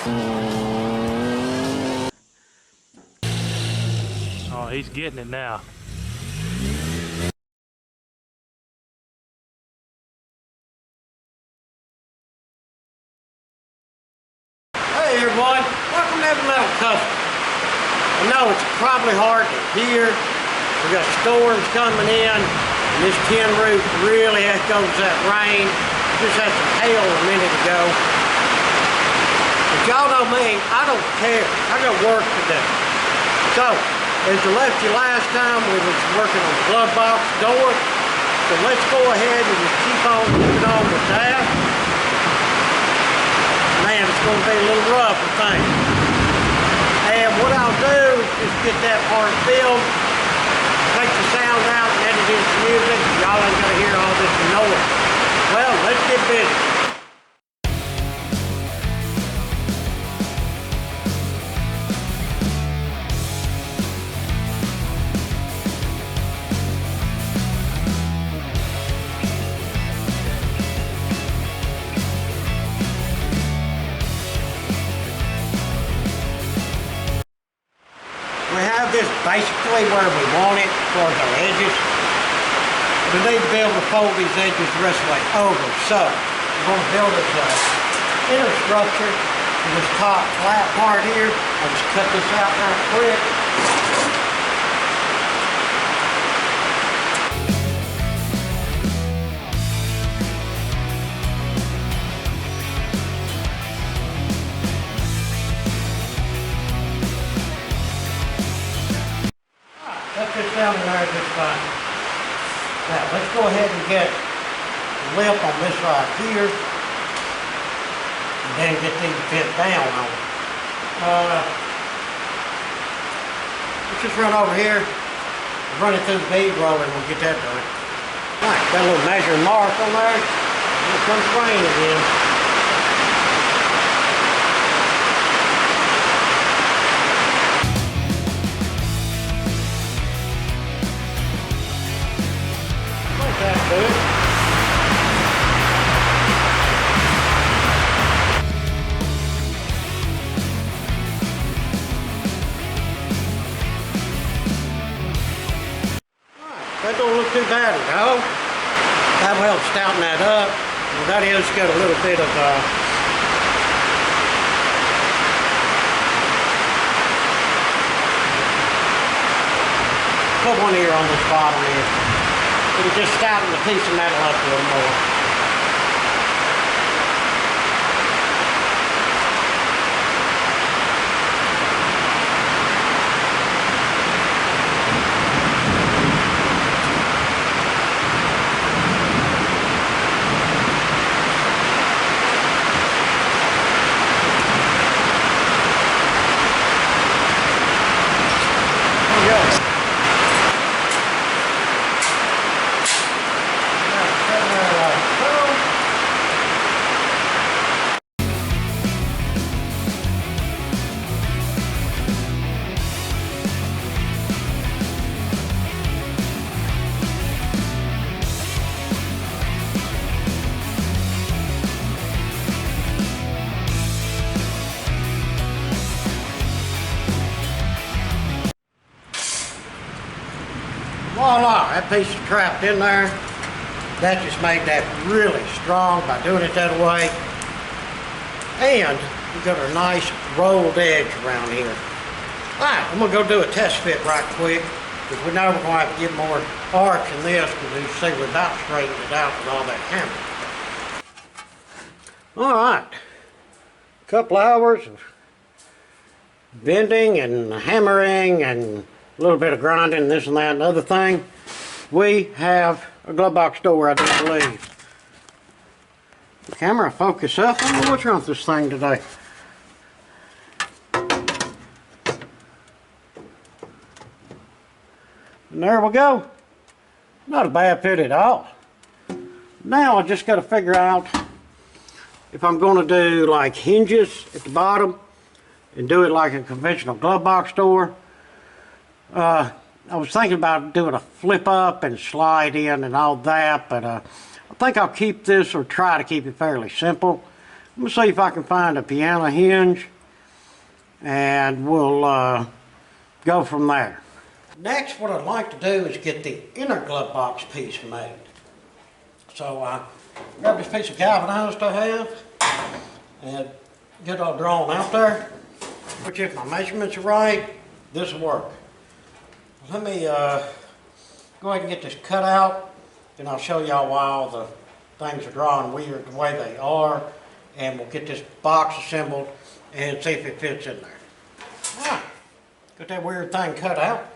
Oh, he's getting it now. Hey everyone, welcome to Every Metal Custom. I know it's probably hard to hear. We got storms coming in, and this tin roof really echoes that rain. Just had some hail a minute ago. But y'all know me, I don't care. I got work to do. So, as I left you last time, we was working on the glove box door. So let's go ahead and just keep on moving on with that. Man, it's going to be a little rough, I think. And what I'll do is just get that part filled, take the sound out, and edit in some music. Y'all ain't going to hear all this noise. Well, let's get busy. We have this basically where we want it for the edges. We need to be able to fold these edges the rest of the way over. So we're going to build this inner structure in this top flat part here. I'll just cut this out right quick. Cut this down in there just fine. Now let's go ahead and get the lip on this right here, and then get these bent down on it. Let's just run over here, run it through the bead roller, and we'll get that done. All right, got a little measuring mark on there. Here comes rain again. That's good. That don't look too bad at all. That will help stouten that up. Well, that is got a little bit of put one ear on this bottom here. It'll just stouten the piece of metal up a little more. Voila, that piece is trapped in there. That just made that really strong by doing it that way. And we've got a nice rolled edge around here. Alright, I'm going to go do a test fit right quick, because we know we're going to have to get more arch in this, because you see we're about straightened it out with all that hammer. Alright, a couple hours of bending and hammering and a little bit of grinding, this and that and other thing. We have a glove box door, I do believe. The camera focus up. I don't know what's wrong with this thing today. And there we go. Not a bad fit at all. Now I just got to figure out if I'm going to do like hinges at the bottom and do it like a conventional glove box door. I was thinking about doing a flip up and slide in and all that, but I think I'll keep this, or try to keep it fairly simple. I'm going to see if I can find a piano hinge and we'll go from there. Next, what I'd like to do is get the inner glove box piece made. So grab this piece of galvanized I have and get it all drawn out there, which if my measurements are right, this will work. Let me go ahead and get this cut out, and I'll show y'all why all the things are drawing weird the way they are, and we'll get this box assembled and see if it fits in there. All right, got that weird thing cut out.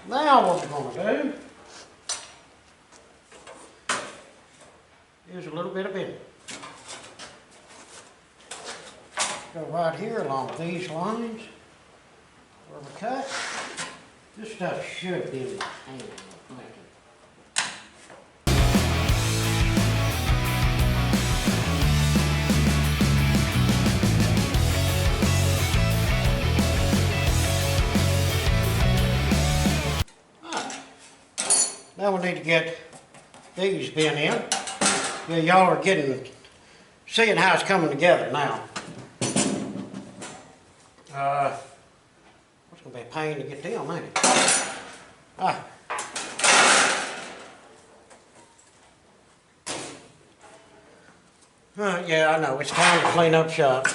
Now what we're going to do is a little bit of bending. Go right here along these lines where we cut. This stuff should be in my hand. Now we need to get these bent in. Yeah, y'all are seeing how it's coming together now. It's going to be a pain to get them, ain't it? Yeah, I know. It's time to clean up shop.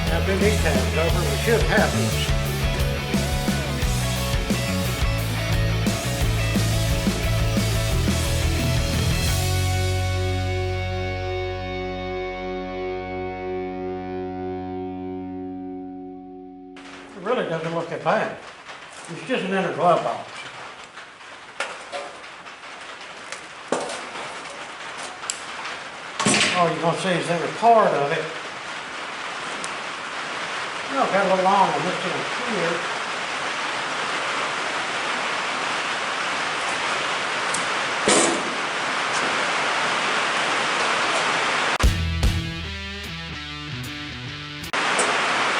After these tabs over, we should have these. It really doesn't look that bad. It's just an inner glove box. All you're going to see is the inner part of it. Oh, got a little long on this one here.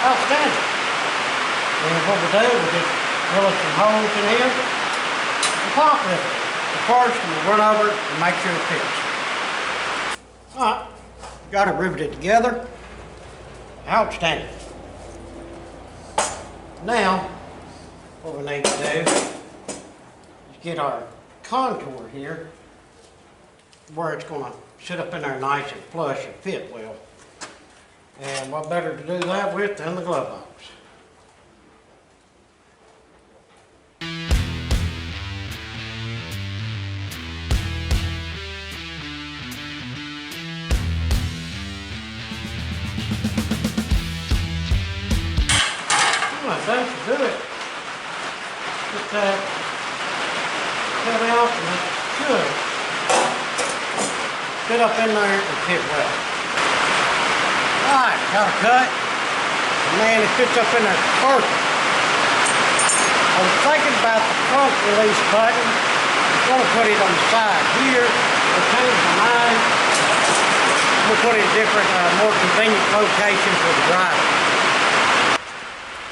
Outstanding. And what we do, we just drill some holes in here and pop it. The first, and we'll run over it and make sure it fits. Alright, got it riveted together. Outstanding. Now, what we need to do is get our contour here where it's going to sit up in there nice and flush and fit well. And what better to do that with than the glove box. That should do it. Get that cut out and it should fit up in there and fit well. Alright, got it cut. Man, it fits up in there perfect. I was thinking about the front release button. I'm going to put it on the side here. I changed my mind. We'll put it in different, more convenient locations for the driver.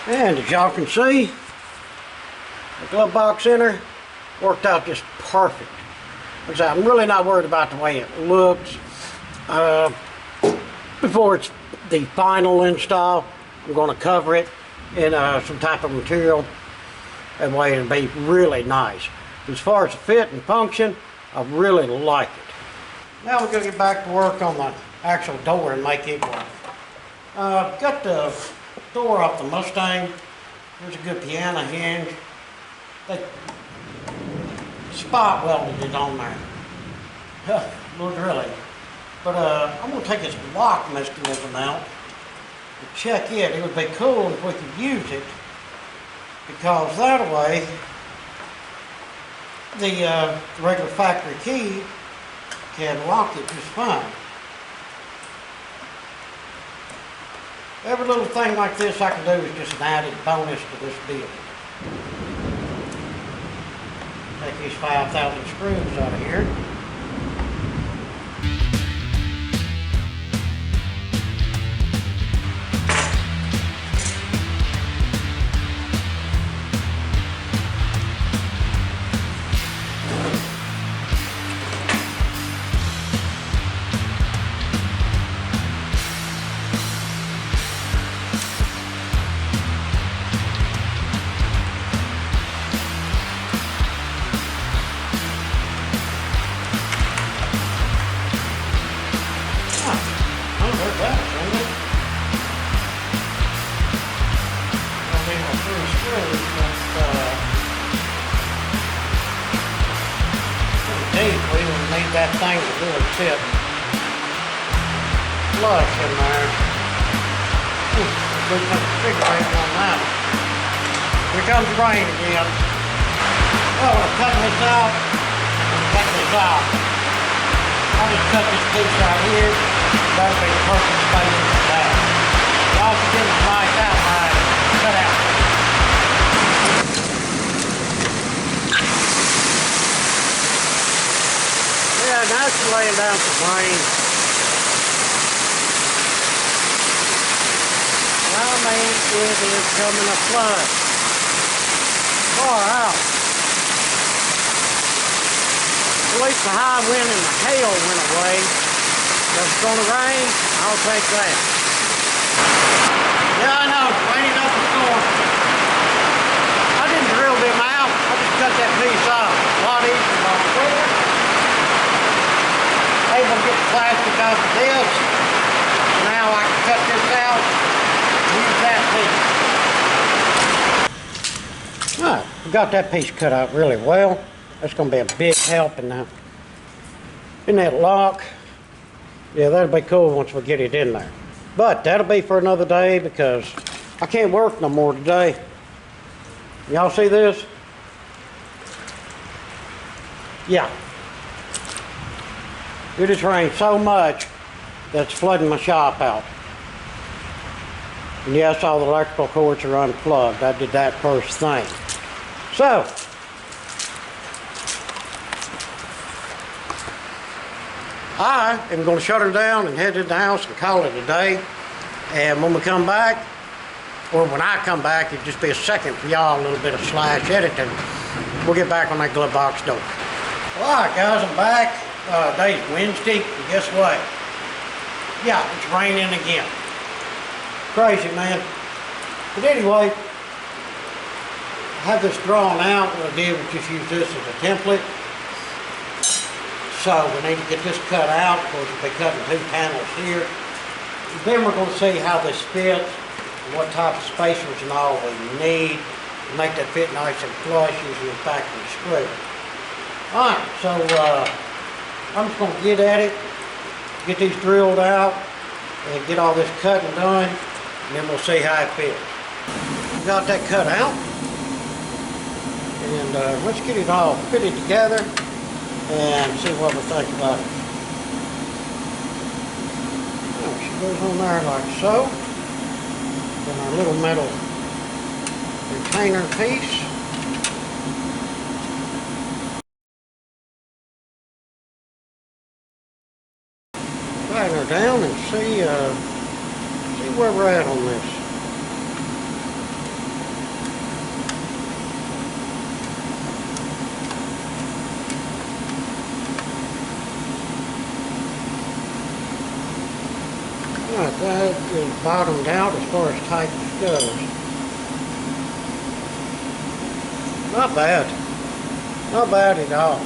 And as y'all can see, the glove box inner worked out just perfect. I'm really not worried about the way it looks. Before it's the final install, I'm going to cover it in some type of material. That way it'll be really nice. As far as the fit and function, I really like it. Now we're going to get back to work on the actual door and make it work. Got the door off the Mustang. There's a good piano hinge. They spot welded it on there. Little drilling. But I'm going to take this lock mechanism out to check it. It would be cool if we could use it, because that way the regular factory key can lock it just fine. Every little thing like this I can do is just an added bonus to this build. Take these 5,000 screws out of here. that thing to really sit flush in there. We put the refrigerator on that. Here comes the rain again. Oh, we're cutting this out. Cut this out. I'll just cut this piece right here. That'll be the perfect space for that. Y'all can get a nice outline cut out. Yeah, now it's laying down some rain. I mean, it is coming a flood. Far out. At least the high wind and the hail went away. If it's going to rain, I'll take that. Yeah, I know, it's raining up the storm. I didn't drill them out. I just cut that piece off. A lot easier, a lot quicker. Able to get the plastic off of this. Now I can cut this out and use that piece. All right, we got that piece cut out really well. That's going to be a big help in that lock. Yeah, that'll be cool once we get it in there. But that'll be for another day because I can't work no more today. Y'all see this? Yeah. It has rained so much that's flooding my shop out. And yes, all the electrical cords are unplugged. I did that first thing. So, I am going to shut her down and head to the house and call it a day. And when we come back, or when I come back, it'll just be a second for y'all, a little bit of slash editing. We'll get back on that glove box door. Alright guys, I'm back. Today's Wednesday, and guess what? Yeah, it's raining again. Crazy, man. But anyway, I have this drawn out. What I did was just use this as a template. So we need to get this cut out. Of course, we'll be cutting 2 panels here. And then we're going to see how this fits, and what type of spacers and all we need to make that fit nice and flush using the factory screw. Alright, so I'm just going to get at it, get these drilled out, and get all this cut and done, and then we'll see how it fits. Got that cut out, and let's get it all fitted together and see what we think about it. Now, she goes on there like so. Then our little metal retainer piece. Tighten her down and see where we're at on this. Alright, that is bottomed out as far as tightness goes. Not bad. Not bad at all.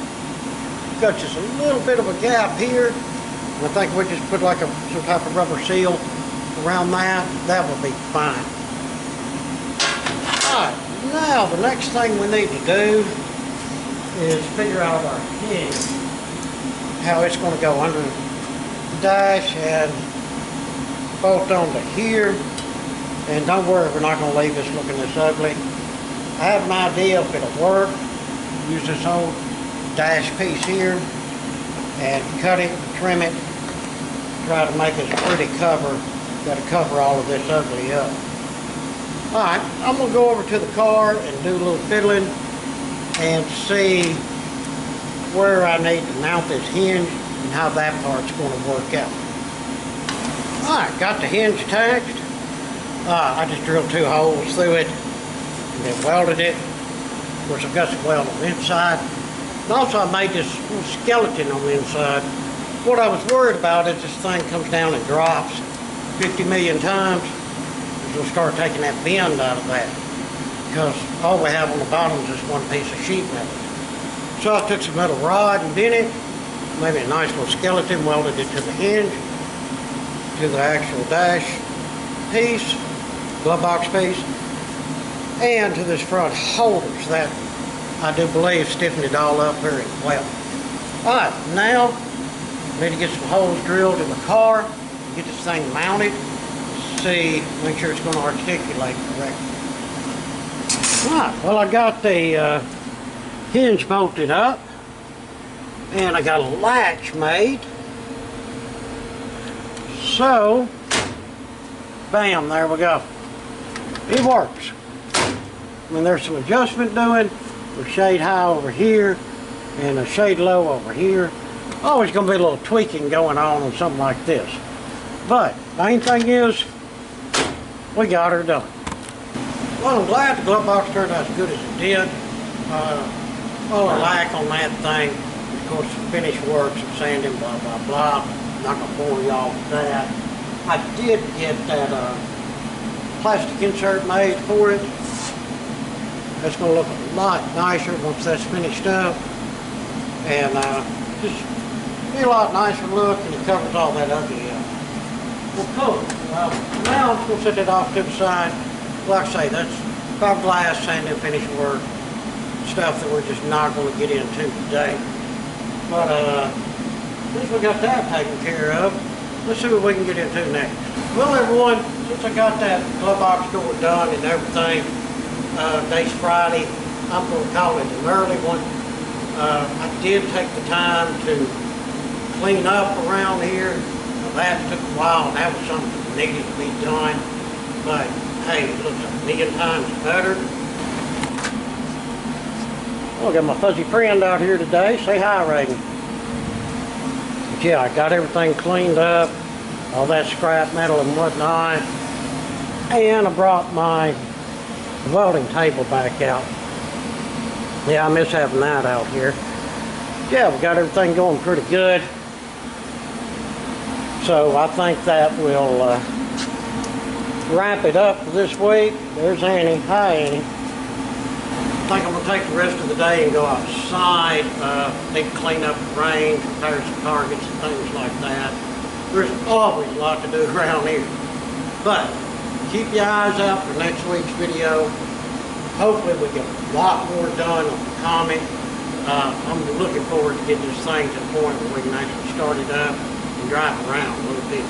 Got just a little bit of a gap here. And I think we just put like some type of rubber seal around that. That would be fine. Alright, now the next thing we need to do is figure out our hinge. How it's going to go under the dash and bolt onto here. And don't worry, we're not going to leave this looking this ugly. I have an idea if it'll work. Use this old dash piece here and cut it, trim it, try to make it a pretty cover. Got to cover all of this ugly up. Alright, I'm going to go over to the car and do a little fiddling and see where I need to mount this hinge and how that part's going to work out. Alright, got the hinge attached. I just drilled 2 holes through it and then welded it. Of course, I've got some weld on the inside. And also I made this little skeleton on the inside. What I was worried about is this thing comes down and drops 50 million times. We'll start taking that bend out of that. Because all we have on the bottom is just one piece of sheet metal. So I took some metal rod and bent it. Made a nice little skeleton, welded it to the hinge, to the actual dash piece, glove box piece, and to this front holders that I do believe stiffened it all up very well. Alright, now need to get some holes drilled in the car, get this thing mounted, see, make sure it's going to articulate correctly. Alright, well I got the hinge bolted up, and I got a latch made. So, bam, there we go. It works. I mean, there's some adjustment doing. We're shade high over here and a shade low over here. Always going to be a little tweaking going on something like this. But, main thing is, we got her done. Well, I'm glad the glove box turned out as good as it did. Well, a lack on that thing. Of course, the finish works and sanding, blah, blah, blah. I'm not going to bore y'all with that. I did get that plastic insert made for it. It's going to look a lot nicer once that's finished up. And just be a lot nicer look, and it covers all that ugly up. Well, cool. Now I'm just going to set it off to the side. Like I say, that's fiberglass, sanding, finish work, stuff that we're just not going to get into today. But since we got that taken care of, let's see what we can get into next. Well, everyone, since I got that glove box door done and everything, today's Friday, I'm going to call it an early one. I did take the time to clean up around here. That took a while, and that was something that needed to be done. But hey, it looks a million times better. Well, I got my fuzzy friend out here today. Say hi, Reagan. But yeah, I got everything cleaned up, all that scrap metal and whatnot. And I brought my welding table back out. Yeah, I miss having that out here. Yeah, we got everything going pretty good. So I think that will wrap it up for this week. There's Annie. Hi, Annie. I think I'm going to take the rest of the day and go outside. Need to clean up the range, repair some targets and things like that. There's always a lot to do around here. But keep your eyes out for next week's video. Hopefully we get a lot more done on the Comet. I'm looking forward to getting this thing to the point where we can actually start it up and drive around a little bit.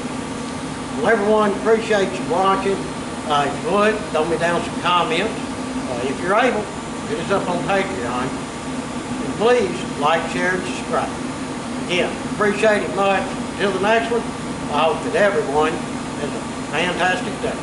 Well, everyone, appreciate you watching. If you would, throw me down some comments. If you're able, hit us up on Patreon. And please, like, share, and subscribe. Again, appreciate it much. Until the next one, I hope that everyone has a fantastic day.